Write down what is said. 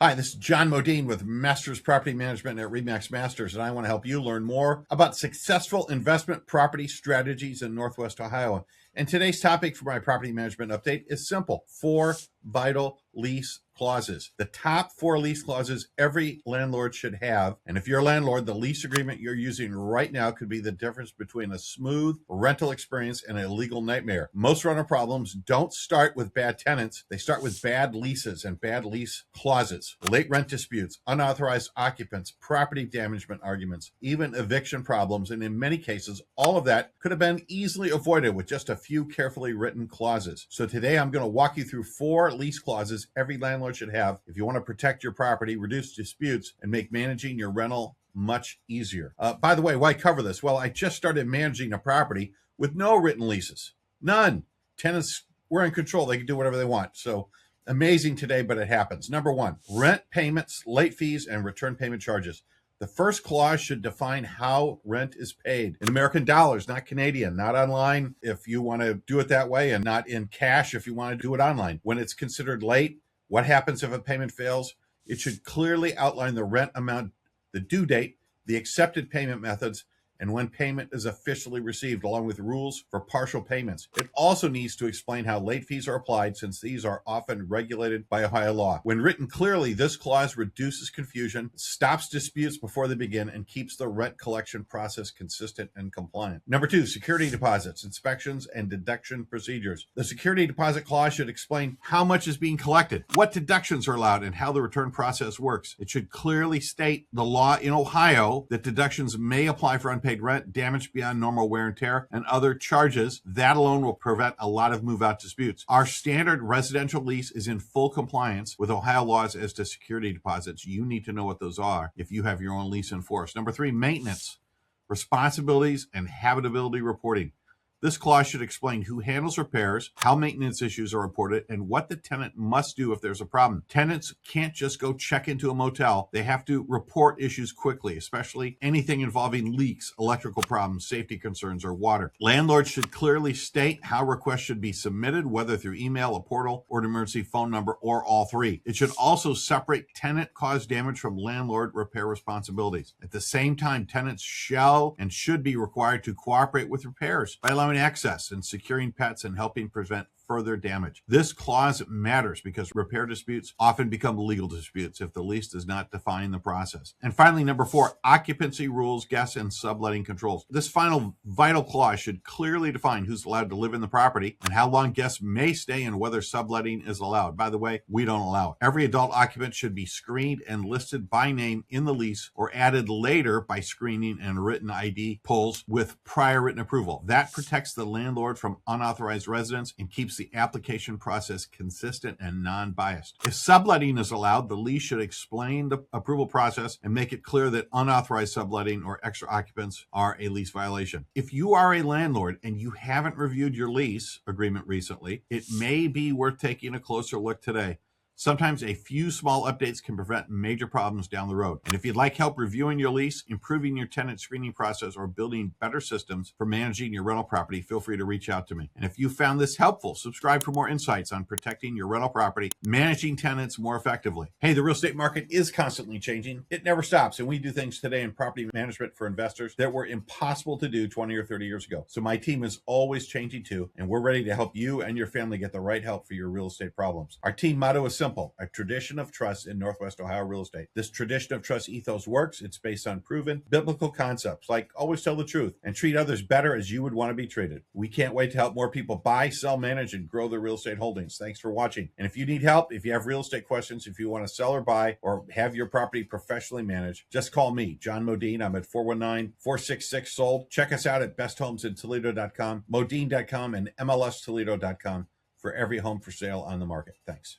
Hi, this is Jon Modene with Masters Property Management at RE/MAX Masters, and I want to help you learn more about successful investment property strategies in Northwest Ohio. And today's topic for my property management update is simple: 4 vital lease clauses. The top 4 lease clauses every landlord should have. And if you're a landlord, the lease agreement you're using right now could be the difference between a smooth rental experience and a legal nightmare. Most rental problems don't start with bad tenants. They start with bad leases and bad lease clauses. Late rent disputes, unauthorized occupants, property damagement arguments, even eviction problems. And in many cases, all of that could have been easily avoided with just a few carefully written clauses. So today I'm going to walk you through 4 lease clauses every landlord should have if you want to protect your property, reduce disputes, and make managing your rental much easier. By the way, why cover this? Well, I just started managing a property with no written leases. None. Tenants were in control. They can do whatever they want. So amazing today, but it happens. Number 1, rent payments, late fees, and return payment charges. The first clause should define how rent is paid in American dollars, not Canadian, not online if you want to do it that way, and not in cash if you want to do it online. When it's considered late, what happens if a payment fails? It should clearly outline the rent amount, the due date, the accepted payment methods, and when payment is officially received, along with rules for partial payments. It also needs to explain how late fees are applied, since these are often regulated by Ohio law. When written clearly, this clause reduces confusion, stops disputes before they begin, and keeps the rent collection process consistent and compliant. Number 2, security deposits, inspections, and deduction procedures. The security deposit clause should explain how much is being collected, what deductions are allowed, and how the return process works. It should clearly state the law in Ohio that deductions may apply for unpaid rent, damage beyond normal wear and tear, and other charges. That alone will prevent a lot of move-out disputes. Our standard residential lease is in full compliance with Ohio laws as to security deposits. You need to know what those are if you have your own lease in force. Number 3, maintenance, responsibilities, and habitability reporting. This clause should explain who handles repairs, how maintenance issues are reported, and what the tenant must do if there's a problem. Tenants can't just go check into a motel. They have to report issues quickly, especially anything involving leaks, electrical problems, safety concerns, or water. Landlords should clearly state how requests should be submitted, whether through email, a portal, or an emergency phone number, or all 3. It should also separate tenant-caused damage from landlord repair responsibilities. At the same time, tenants shall and should be required to cooperate with repairs by allowing access and securing pets and helping prevent further damage. This clause matters because repair disputes often become legal disputes if the lease does not define the process. And finally, number 4, occupancy rules, guests, and subletting controls. This final vital clause should clearly define who's allowed to live in the property and how long guests may stay and whether subletting is allowed. By the way, we don't allow it. Every adult occupant should be screened and listed by name in the lease, or added later by screening and written ID pulls with prior written approval. That protects the landlord from unauthorized residents and keeps the application process consistent and non-biased. If subletting is allowed, the lease should explain the approval process and make it clear that unauthorized subletting or extra occupants are a lease violation. If you are a landlord and you haven't reviewed your lease agreement recently, it may be worth taking a closer look today. Sometimes a few small updates can prevent major problems down the road. And if you'd like help reviewing your lease, improving your tenant screening process, or building better systems for managing your rental property, feel free to reach out to me. And if you found this helpful, subscribe for more insights on protecting your rental property, managing tenants more effectively. Hey, the real estate market is constantly changing. It never stops. And we do things today in property management for investors that were impossible to do 20 or 30 years ago. So my team is always changing too, and we're ready to help you and your family get the right help for your real estate problems. Our team motto is simple: a tradition of trust in Northwest Ohio real estate. This tradition of trust ethos works. It's based on proven biblical concepts like always tell the truth and treat others better as you would want to be treated. We can't wait to help more people buy, sell, manage, and grow their real estate holdings. Thanks for watching. And if you need help, if you have real estate questions, if you want to sell or buy or have your property professionally managed, just call me, Jon Modene. I'm at 419-466-SOLD. Check us out at besthomesinttoledo.com, modene.com, and mlstoledo.com for every home for sale on the market. Thanks.